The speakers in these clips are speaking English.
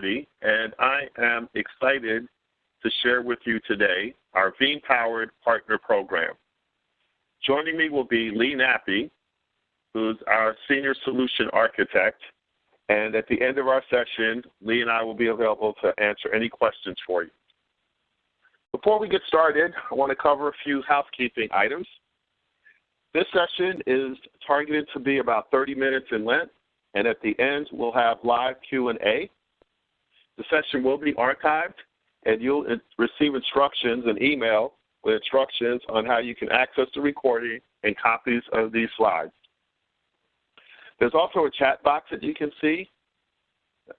Cirrity, and I am excited to share with you today our Veeam-powered partner program. Joining me will be Lee Nappy, who's our Senior Solution Architect, and at the end of our session, Lee and I will be available to answer any questions for you. Before we get started, I want to cover a few housekeeping items. This session is targeted to be about 30 minutes in length, and at the end, we'll have live Q&A. The session will be archived, and you'll receive instructions, an email with instructions on how you can access the recording and copies of these slides. There's also a chat box that you can see.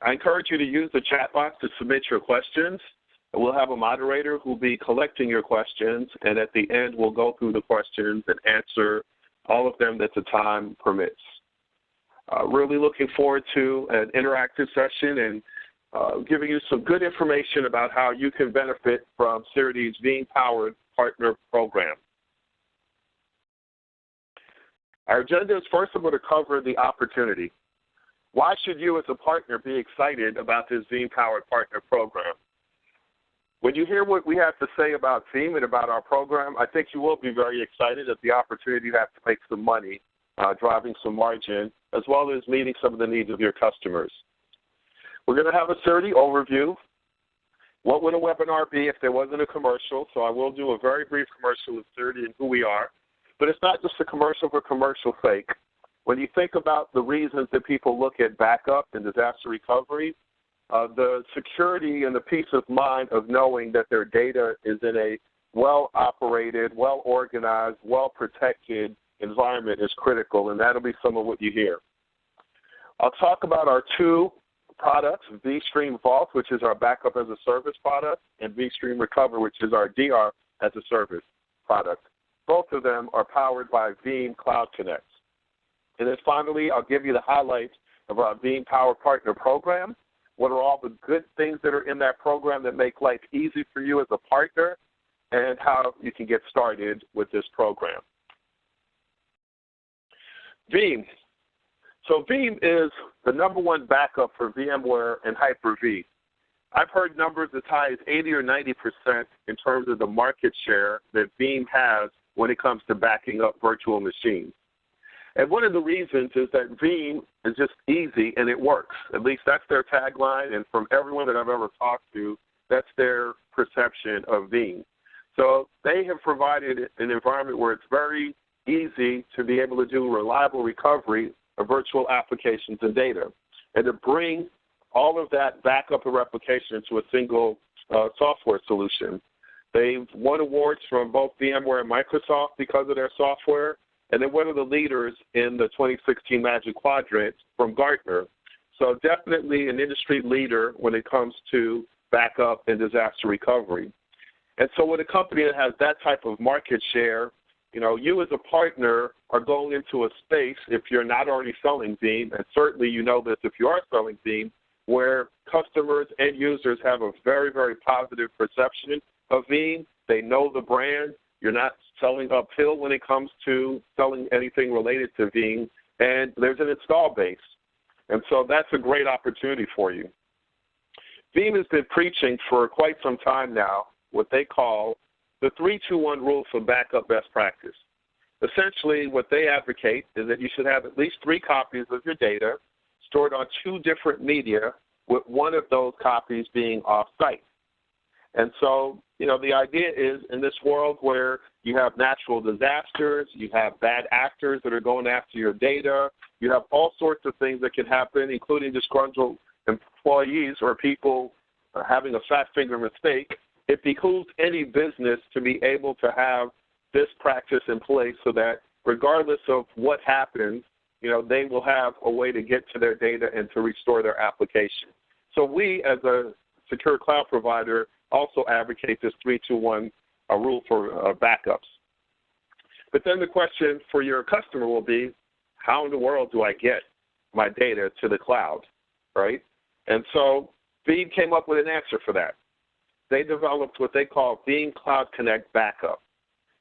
I encourage you to use the chat box to submit your questions. We'll have a moderator who will be collecting your questions, and at the end, we'll go through the questions and answer all of them that the time permits. Really looking forward to an interactive session and giving you some good information about how you can benefit from Cirrity's Veeam-powered partner program. Our agenda is first I'm going to cover the opportunity. Why should you as a partner be excited about this Veeam-powered partner program? When you hear what we have to say about Veeam and about our program, I think you will be very excited at the opportunity to have to make some money, driving some margin, as well as meeting some of the needs of your customers. We're going to have a Cirrity overview. What would a webinar be if there wasn't a commercial? So I will do a very brief commercial of Cirrity and who we are. But it's not just a commercial for commercial sake. When you think about the reasons that people look at backup and disaster recovery, the security and the peace of mind of knowing that their data is in a well-operated, well-organized, well-protected environment is critical, and that'll be some of what you hear. I'll talk about our two products, vStream Vault, which is our backup as a service product, and vStream Recover, which is our DR as a service product. Both of them are powered by Veeam Cloud Connect. And then finally, I'll give you the highlights of our Veeam Power Partner Program. What are all the good things that are in that program that make life easy for you as a partner, and how you can get started with this program. Veeam. So Veeam is the #1 backup for VMware and Hyper-V. I've heard numbers as high as 80 or 90% in terms of the market share that Veeam has when it comes to backing up virtual machines. And one of the reasons is that Veeam is just easy and it works. At least that's their tagline, and from everyone that I've ever talked to, that's their perception of Veeam. So they have provided an environment where it's very easy to be able to do reliable recovery of virtual applications and data, and to bring all of that backup and replication into a single software solution. They've won awards from both VMware and Microsoft because of their software, and they're one of the leaders in the 2016 Magic Quadrant from Gartner. So definitely an industry leader when it comes to backup and disaster recovery. And so with a company that has that type of market share, you as a partner are going into a space, if you're not already selling Veeam, and certainly you know this if you are selling Veeam, where customers and users have a very, very positive perception of Veeam. They know the brand. You're not selling uphill when it comes to selling anything related to Veeam, and there's an install base. And so that's a great opportunity for you. Veeam has been preaching for quite some time now what they call the 3-2-1 rule for backup best practice. Essentially, what they advocate is that you should have at least 3 copies of your data stored on 2 different media, with one of those copies being off-site. And so, the idea is in this world where you have natural disasters, you have bad actors that are going after your data, you have all sorts of things that can happen, including disgruntled employees or people having a fat finger mistake. It behooves any business to be able to have this practice in place so that regardless of what happens, they will have a way to get to their data and to restore their application. So we, as a secure cloud provider, also advocate this 3-2-1 rule for backups. But then the question for your customer will be, how in the world do I get my data to the cloud, right? And so Veeam came up with an answer for that. They developed what they call Veeam Cloud Connect Backup.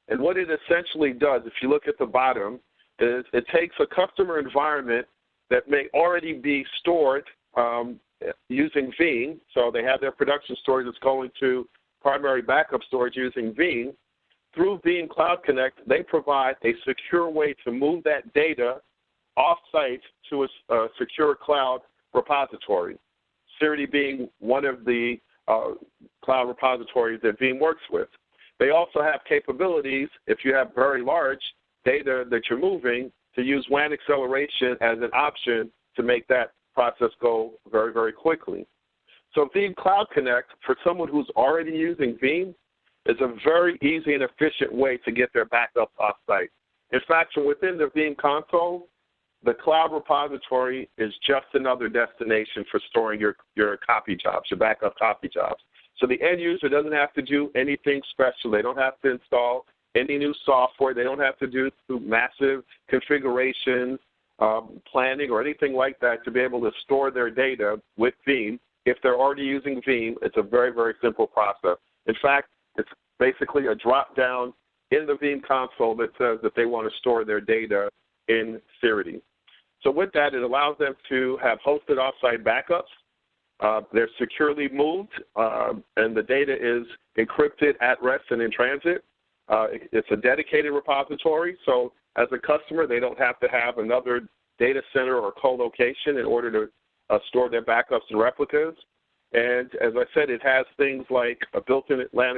And what it essentially does, if you look at the bottom, is it takes a customer environment that may already be stored using Veeam, so they have their production storage that's going to primary backup storage using Veeam. Through Veeam Cloud Connect, they provide a secure way to move that data off-site to a secure cloud repository, Cirrity being one of the cloud repositories that Veeam works with. They also have capabilities, if you have very large data that you're moving, to use WAN acceleration as an option to make that process go very, very quickly. So Veeam Cloud Connect, for someone who's already using Veeam, is a very easy and efficient way to get their backups off-site. In fact, from within the Veeam console, the cloud repository is just another destination for storing your copy jobs, your backup copy jobs. So the end user doesn't have to do anything special. They don't have to install any new software. They don't have to do massive configurations, planning, or anything like that to be able to store their data with Veeam. If they're already using Veeam, it's a very, very simple process. In fact, it's basically a drop-down in the Veeam console that says that they want to store their data in Cirrity. So with that, it allows them to have hosted off-site backups. They're securely moved, and the data is encrypted at rest and in transit. It's a dedicated repository, so as a customer, they don't have to have another data center or co-location in order to store their backups and replicas. And as I said, it has things like a built-in WAN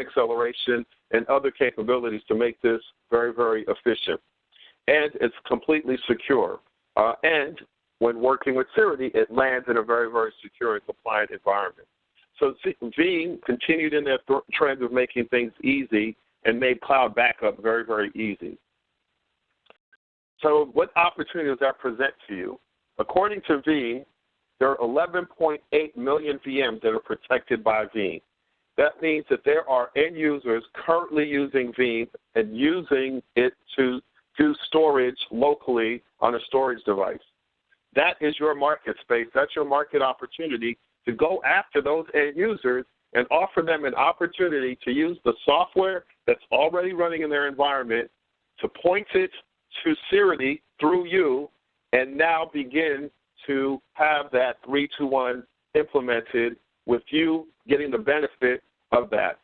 acceleration and other capabilities to make this very, very efficient. And it's completely secure. And when working with Cirrity, it lands in a very, very secure and compliant environment. So Veeam continued in their trend of making things easy and made cloud backup very, very easy. So what opportunities does that present to you? According to Veeam, there are 11.8 million VMs that are protected by Veeam. That means that there are end users currently using Veeam and using it to do storage locally on a storage device. That is your market space. That's your market opportunity to go after those end users and offer them an opportunity to use the software that's already running in their environment to point it to Cirrity through you and now begin to have that 3-2-1 implemented with you getting the benefit of that.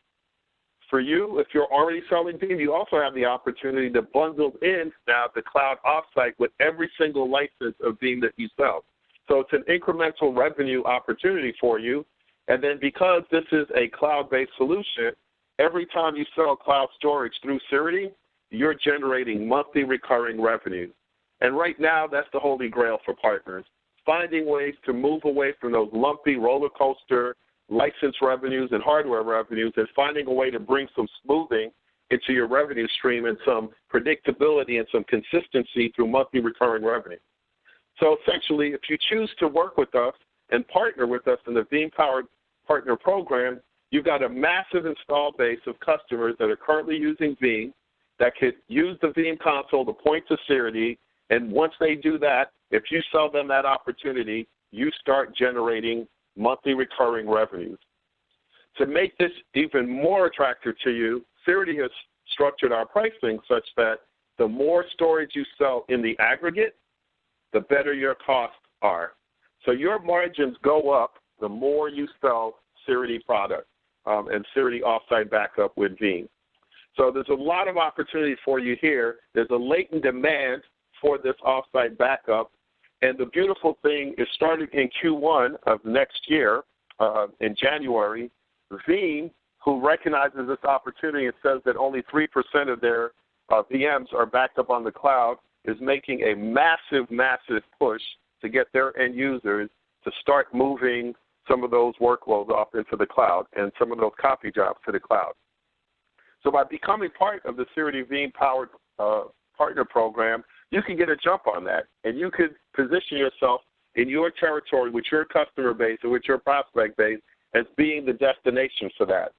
For you, if you're already selling Veeam, you also have the opportunity to bundle in now the cloud offsite with every single license of Veeam that you sell. So it's an incremental revenue opportunity for you. And then because this is a cloud-based solution, every time you sell cloud storage through Cirrity, you're generating monthly recurring revenue. And right now, that's the holy grail for partners, finding ways to move away from those lumpy roller coaster license revenues and hardware revenues and finding a way to bring some smoothing into your revenue stream and some predictability and some consistency through monthly recurring revenue. So essentially, if you choose to work with us and partner with us in the Veeam Powered Partner Program, you've got a massive install base of customers that are currently using Veeam that could use the Veeam console to point to Cirrity, and once they do that, if you sell them that opportunity, you start generating monthly recurring revenues. To make this even more attractive to you, Cirrity has structured our pricing such that the more storage you sell in the aggregate, the better your costs are. So your margins go up the more you sell Cirrity product and Cirrity offsite backup with Veeam. So there's a lot of opportunity for you here. There's a latent demand for this offsite backup. And the beautiful thing is starting in Q1 of next year, in January, Veeam, who recognizes this opportunity and says that only 3% of their VMs are backed up on the cloud, is making a massive, massive push to get their end users to start moving some of those workloads off into the cloud and some of those copy jobs to the cloud. So by becoming part of the Cirrity Veeam Powered Partner Program, you can get a jump on that, and you could position yourself in your territory with your customer base and with your prospect base as being the destination for that.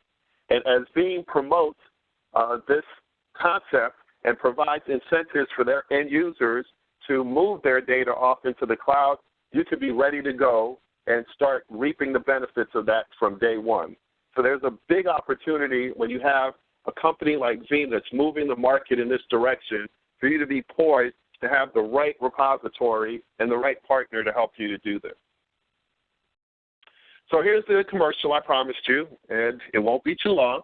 And as Veeam promotes this concept and provides incentives for their end users to move their data off into the cloud, you could be ready to go and start reaping the benefits of that from day one. So there's a big opportunity when you have a company like Veeam that's moving the market in this direction for you to be poised to have the right repository and the right partner to help you to do this. So here's the commercial I promised you, and it won't be too long.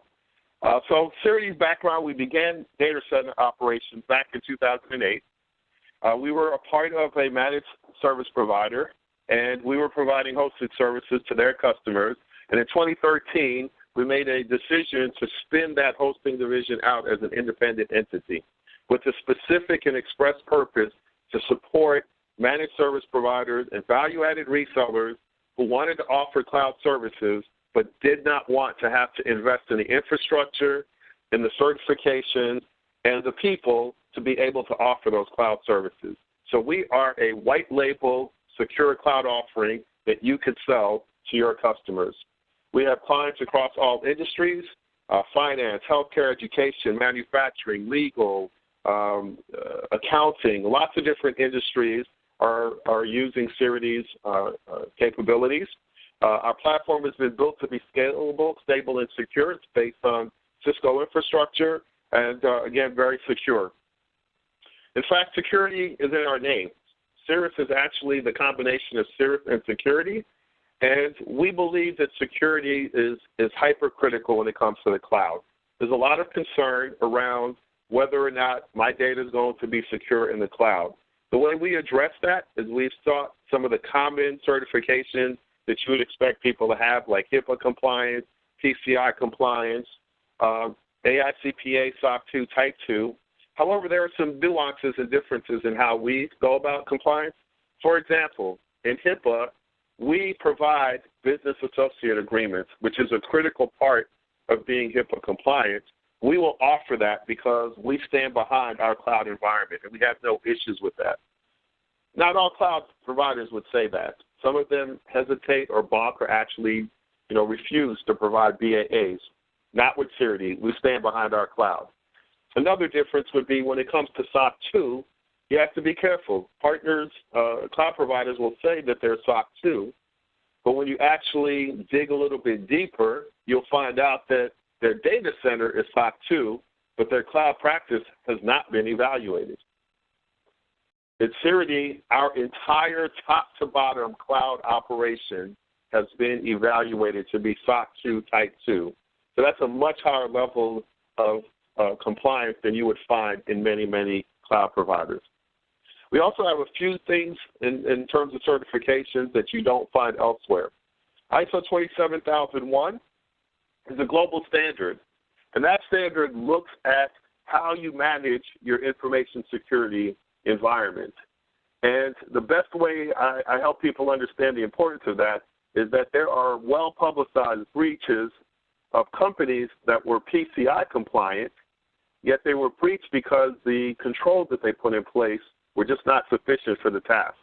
So Cirrity's background, we began data center operations back in 2008. We were a part of a managed service provider, and we were providing hosted services to their customers. And in 2013, we made a decision to spin that hosting division out as an independent entity with a specific and express purpose to support managed service providers and value-added resellers who wanted to offer cloud services but did not want to have to invest in the infrastructure, in the certifications, and the people to be able to offer those cloud services. So we are a white label secure cloud offering that you could sell to your customers. We have clients across all industries, finance, healthcare, education, manufacturing, legal, accounting. Lots of different industries are using Cirrity's capabilities. Our platform has been built to be scalable, stable, and secure. It's based on Cisco infrastructure and, again, very secure. In fact, security is in our name. Cirrus is actually the combination of Cirrus and security, and we believe that security is hypercritical when it comes to the cloud. There's a lot of concern around whether or not my data is going to be secure in the cloud. The way we address that is we've sought some of the common certifications that you would expect people to have, like HIPAA compliance, PCI compliance, AICPA, SOC 2, Type 2. However, there are some nuances and differences in how we go about compliance. For example, in HIPAA, we provide business associate agreements, which is a critical part of being HIPAA compliant. We will offer that because we stand behind our cloud environment, and we have no issues with that. Not all cloud providers would say that. Some of them hesitate or balk or actually, refuse to provide BAAs. Not with Cirrity. We stand behind our cloud. Another difference would be when it comes to SOC 2, you have to be careful. Partners, cloud providers will say that they're SOC 2, but when you actually dig a little bit deeper, you'll find out that their data center is SOC 2, but their cloud practice has not been evaluated. At Cirrity, our entire top-to-bottom cloud operation has been evaluated to be SOC 2 Type 2. So that's a much higher level of compliance than you would find in many, many cloud providers. We also have a few things in terms of certifications that you don't find elsewhere. ISO 27001 is a global standard, and that standard looks at how you manage your information security environment. And the best way I help people understand the importance of that is that there are well-publicized breaches of companies that were PCI compliant, yet they were breached because the controls that they put in place were just not sufficient for the task.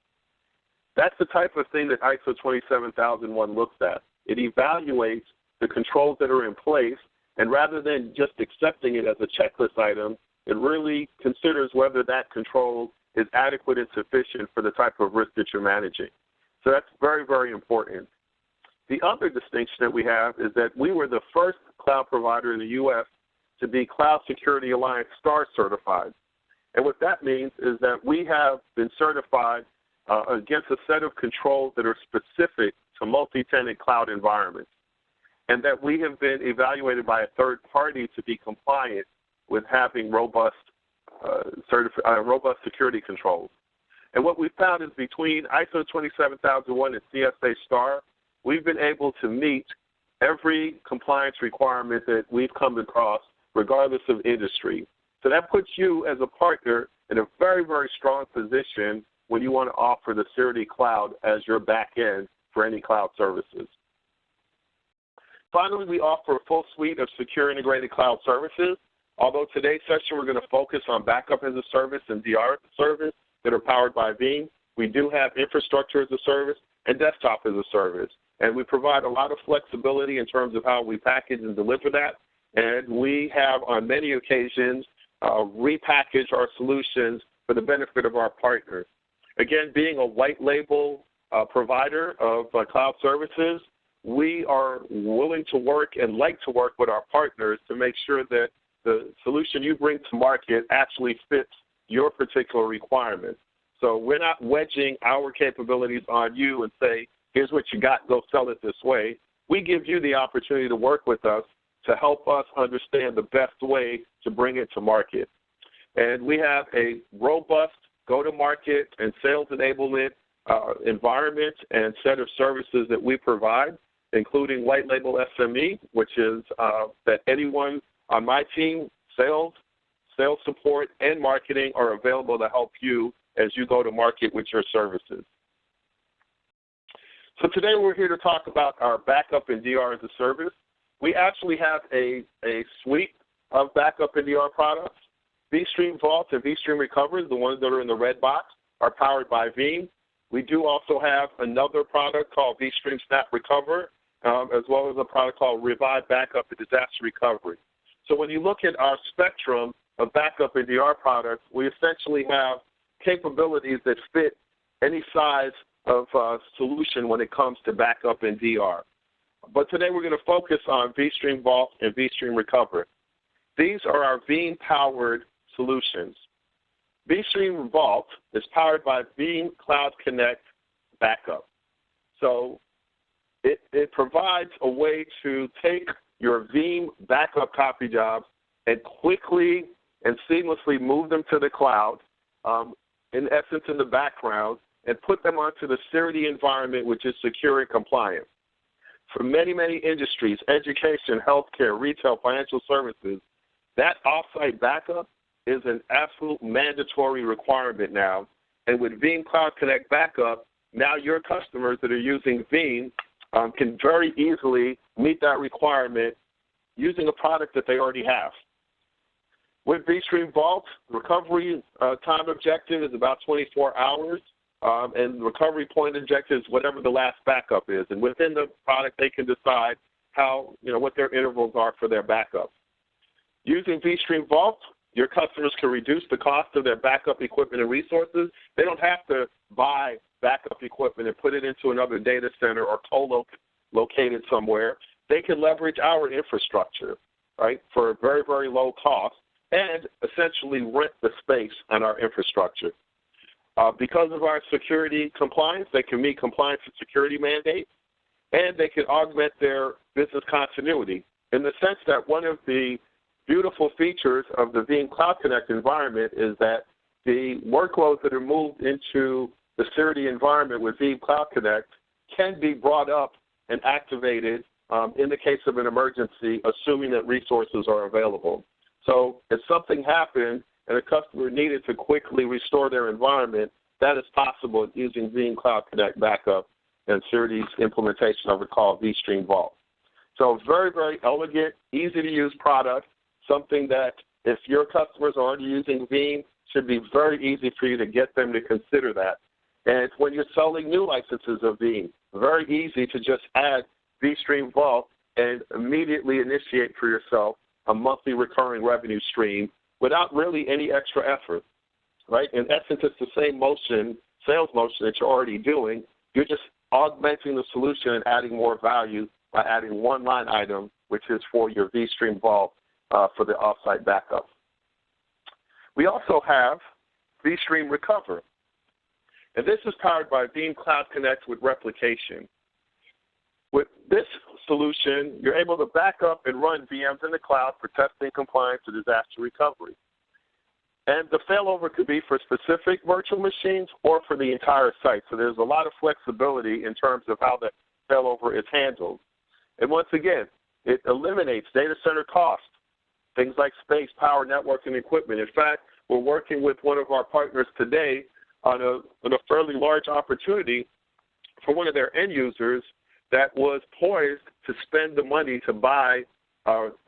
That's the type of thing that ISO 27001 looks at. It evaluates the controls that are in place, and rather than just accepting it as a checklist item, it really considers whether that control is adequate and sufficient for the type of risk that you're managing. So that's very, very important. The other distinction that we have is that we were the first cloud provider in the U.S. to be Cloud Security Alliance STAR certified. And what that means is that we have been certified against a set of controls that are specific to multi-tenant cloud environments, and that we have been evaluated by a third party to be compliant with having robust security controls. And what we found is between ISO 27001 and CSA STAR, we've been able to meet every compliance requirement that we've come across, regardless of industry. So that puts you as a partner in a very, very strong position when you want to offer the Cirrity Cloud as your back end for any cloud services. Finally, we offer a full suite of secure integrated cloud services. Although today's session we're going to focus on backup as a service and DR as a service that are powered by Veeam, we do have infrastructure as a service and desktop as a service. And we provide a lot of flexibility in terms of how we package and deliver that. And we have, on many occasions, repackaged our solutions for the benefit of our partners. Again, being a white label provider of cloud services, we are willing to work and like to work with our partners to make sure that the solution you bring to market actually fits your particular requirements. So we're not wedging our capabilities on you and say, here's what you got, go sell it this way. We give you the opportunity to work with us to help us understand the best way to bring it to market. And we have a robust go-to-market and sales enablement environment and set of services that we provide, including white label SME, which is that anyone on my team, sales support, and marketing are available to help you as you go to market with your services. So today we're here to talk about our backup and DR as a service. We actually have a suite of backup and DR products. vStream Vault and vStream Recovery, the ones that are in the red box, are powered by Veeam. We do also have another product called vStream Snap Recover, as well as a product called Revive Backup and Disaster Recovery. So when you look at our spectrum of backup and DR products, we essentially have capabilities that fit any size of solution when it comes to backup and DR. But today we're going to focus on vStream Vault and vStream Recover. These are our Veeam-powered solutions. vStream Vault is powered by Veeam Cloud Connect Backup. So it provides a way to take your Veeam backup copy jobs and quickly and seamlessly move them to the cloud, in essence in the background, and put them onto the Cirrity environment, which is secure and compliant. For many, many industries, education, healthcare, retail, financial services, that offsite backup is an absolute mandatory requirement now. And with Veeam Cloud Connect Backup, now your customers that are using Veeam can very easily meet that requirement using a product that they already have. With vStream Vault, recovery time objective is about 24 hours, and the recovery point objective is whatever the last backup is. And within the product, they can decide what their intervals are for their backup. Using vStream Vault, your customers can reduce the cost of their backup equipment and resources. They don't have to buy backup equipment and put it into another data center or co-locate it somewhere. They can leverage our infrastructure, right, for a very, very low cost and essentially rent the space on our infrastructure. Because of our security compliance, they can meet compliance and security mandates, and they can augment their business continuity in the sense that one of the beautiful features of the Veeam Cloud Connect environment is that the workloads that are moved into the Cirrity environment with Veeam Cloud Connect can be brought up and activated in the case of an emergency, assuming that resources are available. So if something happened and a customer needed to quickly restore their environment, that is possible using Veeam Cloud Connect Backup and Cirrity's implementation of it called vStream Vault. So very, very elegant, easy-to-use product, something that if your customers are already using Veeam, should be very easy for you to get them to consider that. And when you're selling new licenses of Veeam, very easy to just add vStream Vault and immediately initiate for yourself a monthly recurring revenue stream without really any extra effort, right? In essence, it's the same sales motion that you're already doing. You're just augmenting the solution and adding more value by adding one line item, which is for your vStream Vault for the offsite backup. We also have vStream Recover, and this is powered by Veeam Cloud Connect with replication. With this solution, you're able to back up and run VMs in the cloud for testing, compliance, and disaster recovery. And the failover could be for specific virtual machines or for the entire site. So there's a lot of flexibility in terms of how the failover is handled. And once again, it eliminates data center costs, things like space, power, network, and equipment. In fact, we're working with one of our partners today on a fairly large opportunity for one of their end users that was poised to spend the money to buy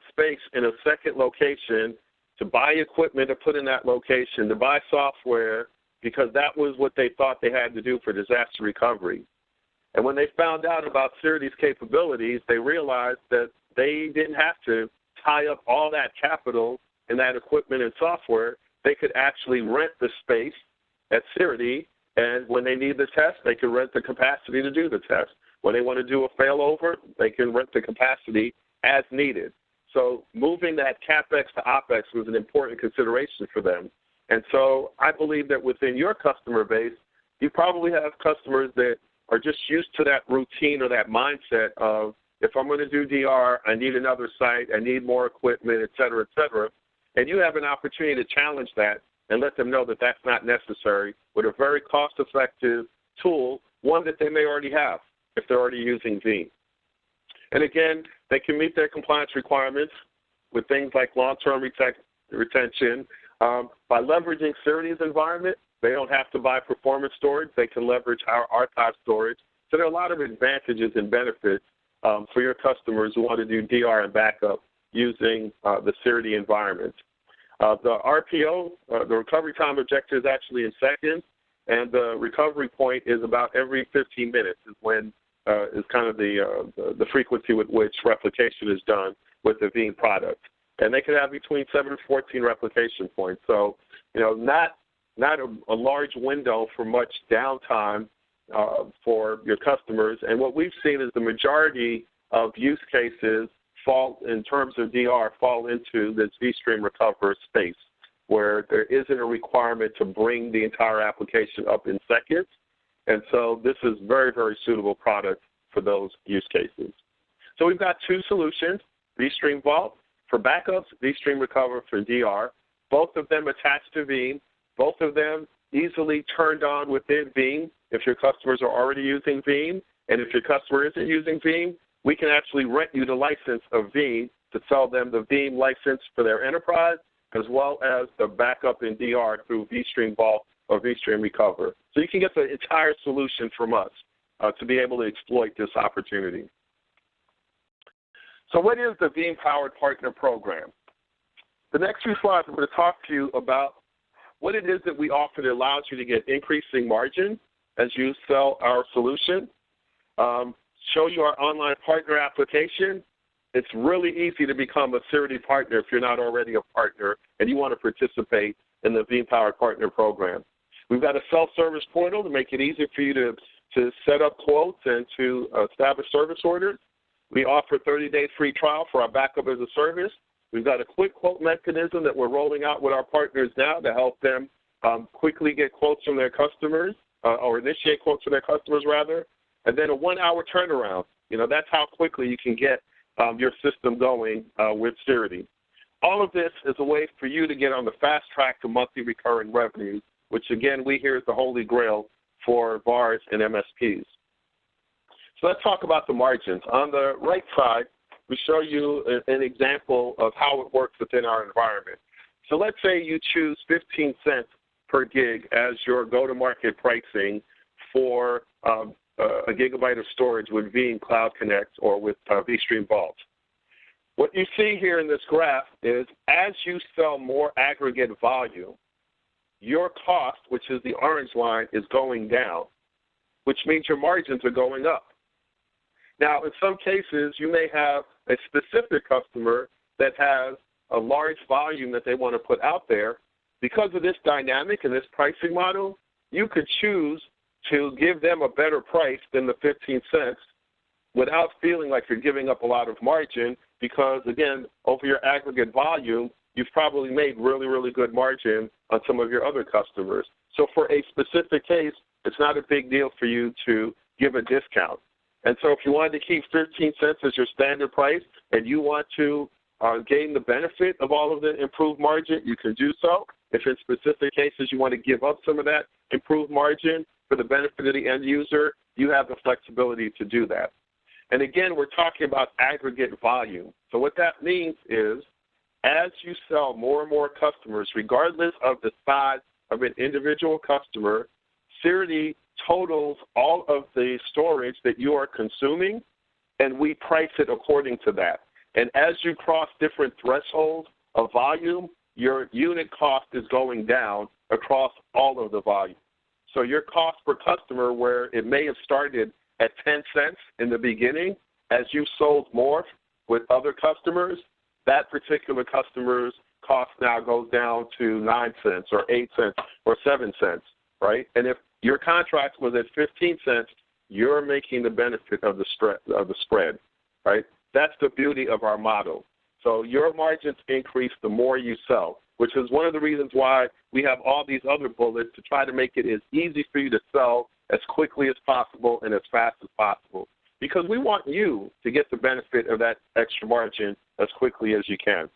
space in a second location, to buy equipment to put in that location, to buy software, because that was what they thought they had to do for disaster recovery. And when they found out about Cirrity's capabilities, they realized that they didn't have to tie up all that capital in that equipment and software. They could actually rent the space at Cirrity, and when they need the test, they can rent the capacity to do the test. When they want to do a failover, they can rent the capacity as needed. So moving that CapEx to OpEx was an important consideration for them. And so I believe that within your customer base, you probably have customers that are just used to that routine or that mindset of, if I'm going to do DR, I need another site, I need more equipment, et cetera, and you have an opportunity to challenge that and let them know that that's not necessary with a very cost-effective tool, one that they may already have if they're already using Veeam. And again, they can meet their compliance requirements with things like long-term retention. By leveraging Cirrity's environment, they don't have to buy performance storage. They can leverage our archive storage. So there are a lot of advantages and benefits for your customers who want to do DR and backup using the Cirrity environment. The RPO, the recovery time objective, is actually in seconds, and the recovery point is about every 15 minutes is when is kind of the frequency with which replication is done with the Veeam product. And they could have between 7 and 14 replication points. So, not a large window for much downtime for your customers. And what we've seen is the majority of use cases in terms of DR, fall into this vStream Recover space, where there isn't a requirement to bring the entire application up in seconds. And so this is very, very suitable product for those use cases. So we've got two solutions, vStream Vault for backups, vStream Recover for DR, both of them attached to Veeam, both of them easily turned on within Veeam if your customers are already using Veeam. And if your customer isn't using Veeam, we can actually rent you the license of Veeam to sell them the Veeam license for their enterprise, as well as the backup in DR through vStream Vault or vStream Recover. So you can get the entire solution from us to be able to exploit this opportunity. So what is the Veeam-powered partner program? The next few slides, I'm going to talk to you about what it is that we offer that allows you to get increasing margin as you sell our solution. Show you our online partner application. It's really easy to become a Cirrity partner if you're not already a partner and you want to participate in the Veeam-powered partner program. We've got a self-service portal to make it easy for you to set up quotes and to establish service orders. We offer 30-day free trial for our backup as a service. We've got a quick quote mechanism that we're rolling out with our partners now to help them quickly get quotes from their customers or initiate quotes from their customers, rather. And then a 1-hour turnaround. That's how quickly you can get your system going with Cirrity. All of this is a way for you to get on the fast track to monthly recurring revenues, which, again, we hear is the holy grail for VARs and MSPs. So let's talk about the margins. On the right side, we show you an example of how it works within our environment. So let's say you choose 15 cents per gig as your go-to-market pricing for a gigabyte of storage with Veeam Cloud Connect or with vStream Vault. What you see here in this graph is as you sell more aggregate volume, your cost, which is the orange line, is going down, which means your margins are going up. Now, in some cases, you may have a specific customer that has a large volume that they want to put out there. Because of this dynamic and this pricing model, you could choose to give them a better price than the 15 cents without feeling like you're giving up a lot of margin because, again, over your aggregate volume, you've probably made really, really good margin on some of your other customers. So for a specific case, it's not a big deal for you to give a discount. And so if you wanted to keep 15 cents as your standard price and you want to gain the benefit of all of the improved margin, you can do so. If in specific cases you want to give up some of that improved margin for the benefit of the end user, you have the flexibility to do that. And again, we're talking about aggregate volume. So what that means is as you sell more and more customers, regardless of the size of an individual customer, Cirrity totals all of the storage that you are consuming, and we price it according to that. And as you cross different thresholds of volume, your unit cost is going down across all of the volume. So your cost per customer, where it may have started at 10 cents in the beginning, as you sold more with other customers, that particular customer's cost now goes down to 9 cents or 8 cents or 7 cents, right? And if your contract was at 15 cents, you're making the benefit of the spread, right? That's the beauty of our model. So your margins increase the more you sell, which is one of the reasons why we have all these other bullets to try to make it as easy for you to sell as quickly as possible and as fast as possible, because we want you to get the benefit of that extra margin as quickly as you can.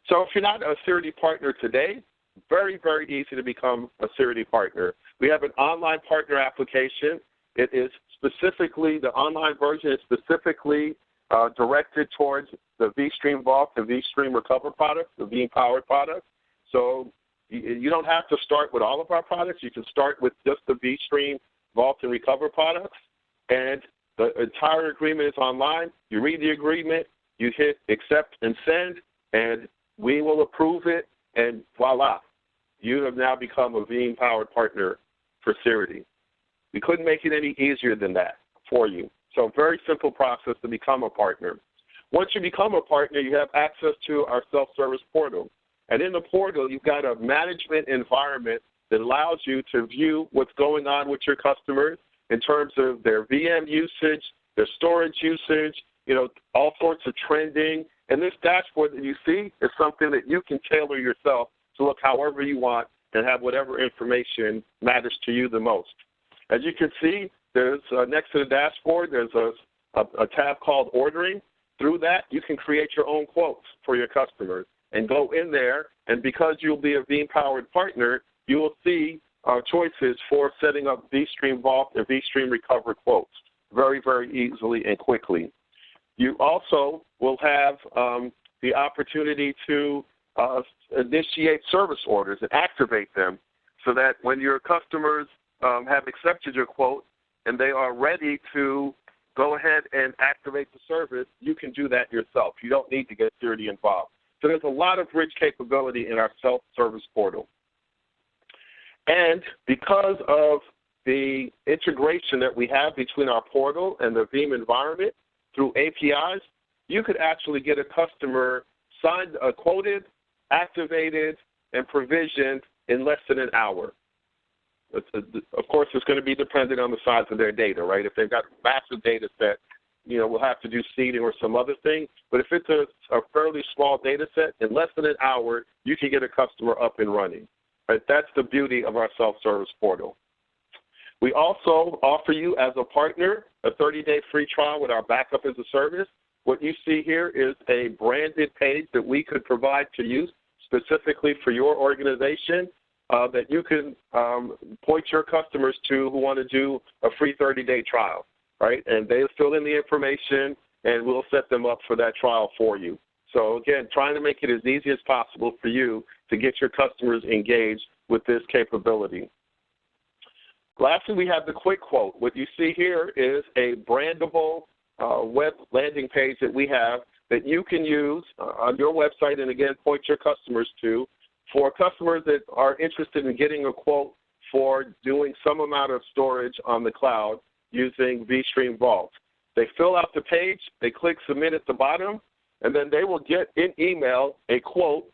So if you're not a Cirrity partner today, very, very easy to become a Cirrity partner. We have an online partner application. It is specifically, the online version is specifically directed towards the vStream Vault and vStream Recover products, the Veeam-powered products. So you don't have to start with all of our products. You can start with just the vStream Vault and Recover products, and the entire agreement is online. You read the agreement, you hit accept and send, and we will approve it, and voila, you have now become a Veeam-powered partner for Cirrity. We couldn't make it any easier than that for you. So very simple process to become a partner. Once you become a partner, you have access to our self-service portal. And in the portal, you've got a management environment that allows you to view what's going on with your customers in terms of their VM usage, their storage usage, all sorts of trending. And this dashboard that you see is something that you can tailor yourself to look however you want and have whatever information matters to you the most. As you can see, there's next to the dashboard, there's a tab called Ordering. Through that, you can create your own quotes for your customers and go in there, and because you'll be a Veeam-powered partner, you will see choices for setting up vStream Vault and vStream Recover quotes very, very easily and quickly. You also will have the opportunity to initiate service orders and activate them so that when your customers have accepted your quote and they are ready to go ahead and activate the service, you can do that yourself. You don't need to get Cirrity involved. So there's a lot of rich capability in our self-service portal. And because of the integration that we have between our portal and the Veeam environment through APIs, you could actually get a customer signed, quoted, activated, and provisioned in less than an hour. Of course, it's going to be dependent on the size of their data, right? If they've got a massive data set, we'll have to do seeding or some other thing. But if it's a fairly small data set, in less than an hour, you can get a customer up and running. Right? That's the beauty of our self-service portal. We also offer you, as a partner, a 30-day free trial with our backup as a service. What you see here is a branded page that we could provide to you specifically for your organization that you can point your customers to who want to do a free 30-day trial, right? And they fill in the information, and we'll set them up for that trial for you. So, again, trying to make it as easy as possible for you to get your customers engaged with this capability. Lastly, we have the quick quote. What you see here is a brandable web landing page that we have that you can use on your website and, again, point your customers to for customers that are interested in getting a quote for doing some amount of storage on the cloud using vStream Vault. They fill out the page, they click Submit at the bottom, and then they will get in email a quote.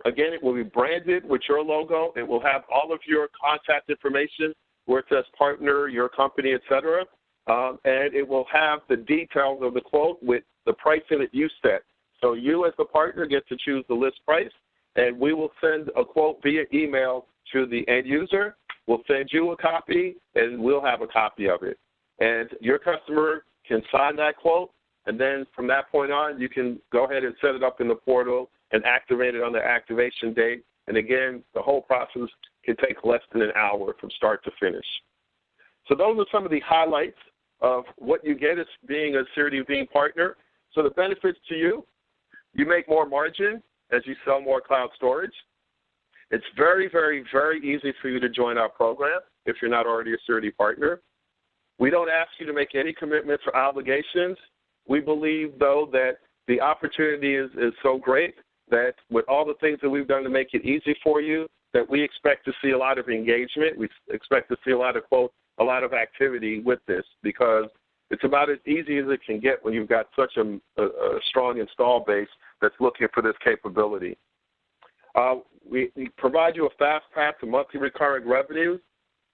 Again, it will be branded with your logo. It will have all of your contact information where it says partner, your company, et cetera. And it will have the details of the quote with the pricing that you set. So you as the partner get to choose the list price, and we will send a quote via email to the end user. We'll send you a copy, and we'll have a copy of it. And your customer can sign that quote, and then from that point on, you can go ahead and set it up in the portal and activate it on the activation date. And again, the whole process can take less than an hour from start to finish. So those are some of the highlights of what you get as being a Cirrity Veeam partner. So the benefits to you, you make more margin as you sell more cloud storage. It's very, very, very easy for you to join our program if you're not already a Cirrity partner. We don't ask you to make any commitments or obligations. We believe, though, that the opportunity is so great that with all the things that we've done to make it easy for you, that we expect to see a lot of engagement. We expect to see a lot of, quote, a lot of activity with this, because it's about as easy as it can get when you've got such a strong install base that's looking for this capability. We provide you a fast path to monthly recurring revenues.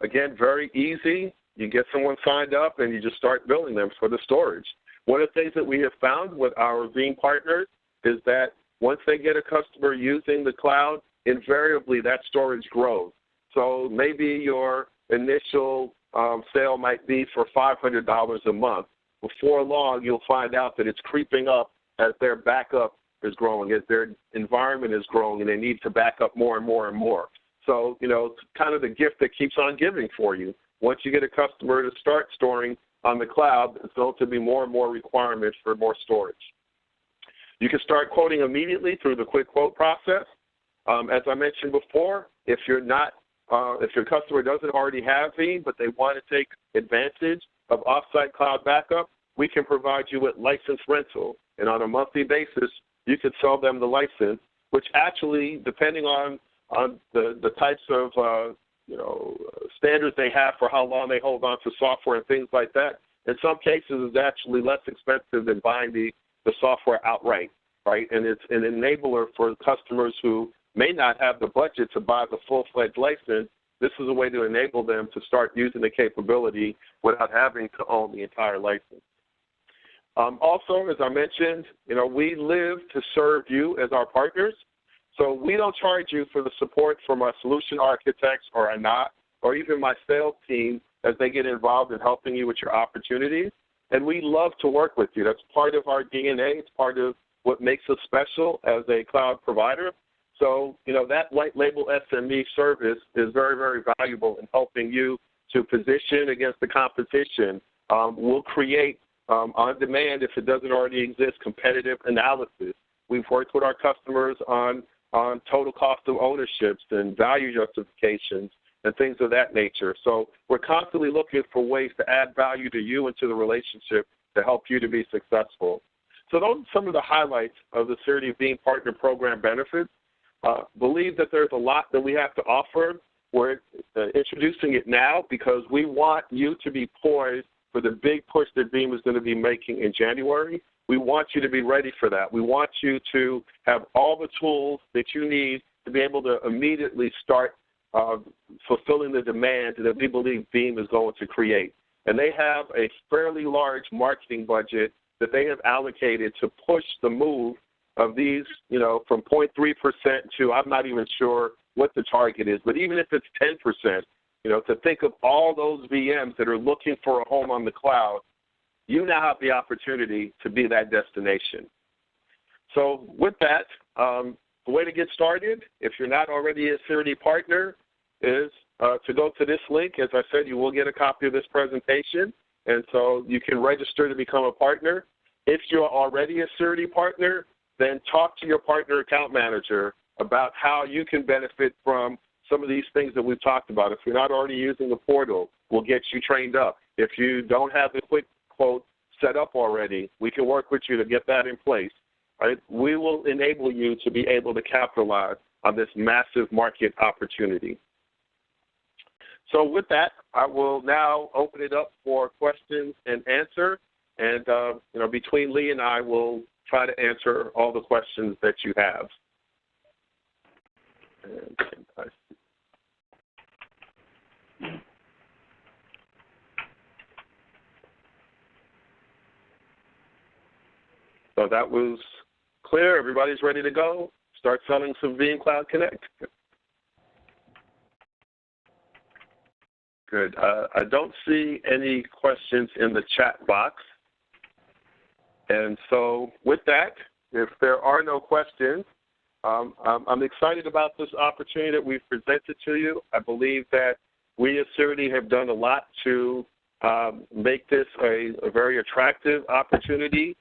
Again, very easy. You get someone signed up, and you just start billing them for the storage. One of the things that we have found with our Veeam partners is that once they get a customer using the cloud, invariably that storage grows. So maybe your initial sale might be for $500 a month. Before long, you'll find out that it's creeping up as their backup is growing, as their environment is growing, and they need to back up more and more and more. So, it's kind of the gift that keeps on giving for you. Once you get a customer to start storing on the cloud, it's going to be more and more requirements for more storage. You can start quoting immediately through the quick quote process. As I mentioned before, if your customer doesn't already have Veeam, but they want to take advantage of offsite cloud backup, we can provide you with license rental. And on a monthly basis, you could sell them the license, which actually, depending on the types of standards they have for how long they hold on to software and things like that, in some cases is actually less expensive than buying the software outright, right? And it's an enabler for customers who may not have the budget to buy the full-fledged license. This is a way to enable them to start using the capability without having to own the entire license. Also, as I mentioned, we live to serve you as our partners. So we don't charge you for the support from our solution architects or our NOC or even my sales team as they get involved in helping you with your opportunities. And we love to work with you. That's part of our DNA. It's part of what makes us special as a cloud provider. So, that white label SME service is very, very valuable in helping you to position against the competition. We'll create on demand, if it doesn't already exist, competitive analysis. We've worked with our customers on total cost of ownerships and value justifications and things of that nature. So we're constantly looking for ways to add value to you and to the relationship to help you to be successful. So those are some of the highlights of the Cirrity Veeam Partner Program benefits. Believe that there's a lot that we have to offer. We're introducing it now because we want you to be poised for the big push that Veeam is going to be making in January. We want you to be ready for that. We want you to have all the tools that you need to be able to immediately start fulfilling the demand that we believe Veeam is going to create. And they have a fairly large marketing budget that they have allocated to push the move of these, from 0.3% to, I'm not even sure what the target is, but even if it's 10%, to think of all those VMs that are looking for a home on the cloud, you now have the opportunity to be that destination. So with that, the way to get started, if you're not already a Cirrity partner, is to go to this link. As I said, you will get a copy of this presentation, and so you can register to become a partner. If you're already a Cirrity partner, then talk to your partner account manager about how you can benefit from some of these things that we've talked about. If you're not already using the portal, we'll get you trained up. If you don't have the quick quote set up already, we can work with you to get that in place. Right? We will enable you to be able to capitalize on this massive market opportunity. So with that, I will now open it up for questions and answer. And, between Lee and I, we'll try to answer all the questions that you have. So that was clear. Everybody's ready to go. Start selling some Veeam Cloud Connect. Good. I don't see any questions in the chat box. And so with that, if there are no questions, I'm excited about this opportunity that we've presented to you. I believe that we at Cirrity have done a lot to make this a very attractive opportunity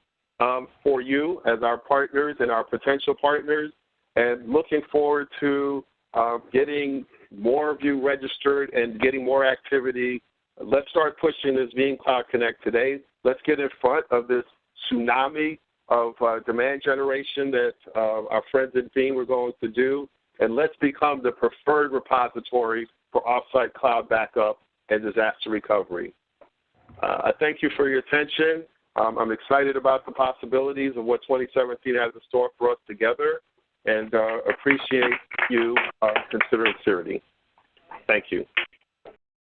for you as our partners and our potential partners, and looking forward to getting more of you registered and getting more activity. Let's start pushing this Veeam Cloud Connect today. Let's get in front of this tsunami of demand generation that our friends at Veeam are going to do, and let's become the preferred repository for offsite cloud backup and disaster recovery. I thank you for your attention. I'm excited about the possibilities of what 2017 has in store for us together, and appreciate you considering Cirrity. Thank you.